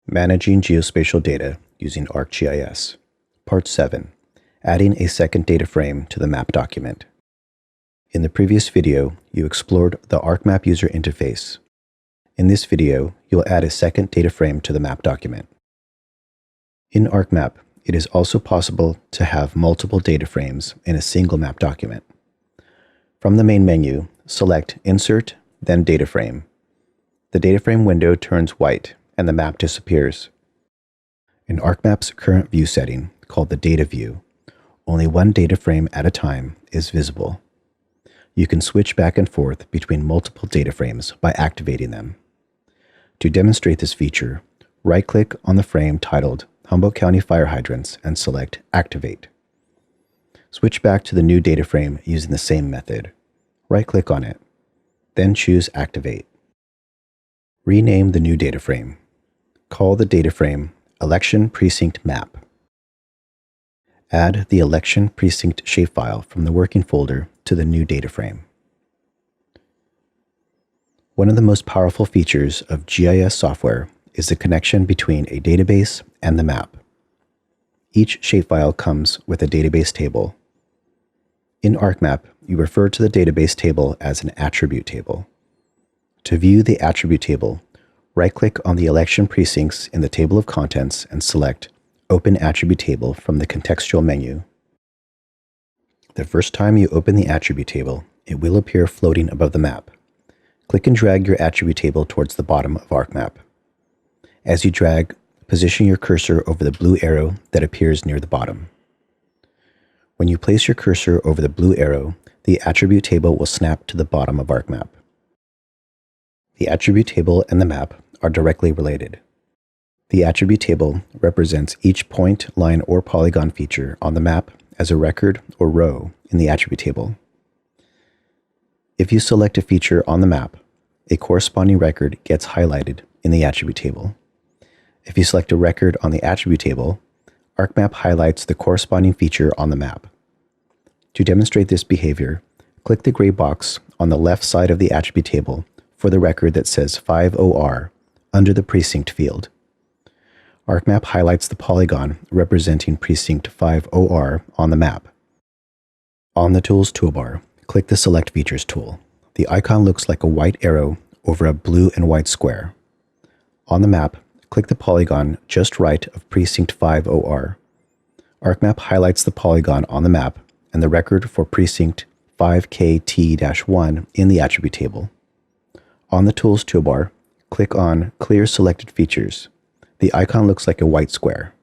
Managing Geospatial Data using ArcGIS. Part 7. Adding a second data frame to the map document. In the previous video, you explored the ArcMap user interface. In this video, you'll add a second data frame to the map document. In ArcMap, it is also possible to have multiple data frames in a single map document. From the main menu, select Insert, then Data Frame. The data frame window turns white and the map disappears. In ArcMap's current view setting, called the Data View, only one data frame at a time is visible. You can switch back and forth between multiple data frames by activating them. To demonstrate this feature, right-click on the frame titled Humboldt County Fire Hydrants and select Activate. Switch back to the new data frame using the same method. Right-click on it, then choose Activate. Rename the new data frame. Call the data frame Election Precinct Map. Add the Election Precinct shapefile from the working folder to the new data frame. One of the most powerful features of GIS software is the connection between a database and the map. Each shapefile comes with a database table. In ArcMap, you refer to the database table as an attribute table. To view the attribute table, right-click on the election precincts in the table of contents and select Open Attribute Table from the contextual menu. The first time you open the attribute table, it will appear floating above the map. Click and drag your attribute table towards the bottom of ArcMap. As you drag, position your cursor over the blue arrow that appears near the bottom. When you place your cursor over the blue arrow, the attribute table will snap to the bottom of ArcMap. The attribute table and the map are directly related. The attribute table represents each point, line, or polygon feature on the map as a record or row in the attribute table. If you select a feature on the map, a corresponding record gets highlighted in the attribute table. If you select a record on the attribute table, ArcMap highlights the corresponding feature on the map. To demonstrate this behavior, click the gray box on the left side of the attribute table for the record that says 50R under the precinct field. ArcMap highlights the polygon representing precinct 50R on the map. On the Tools toolbar, click the Select Features tool. The icon looks like a white arrow over a blue and white square. On the map, click the polygon just right of precinct 50R. ArcMap highlights the polygon on the map and the record for precinct 5KT-1 in the attribute table. On the Tools toolbar, click on Clear Selected Features. The icon looks like a white square.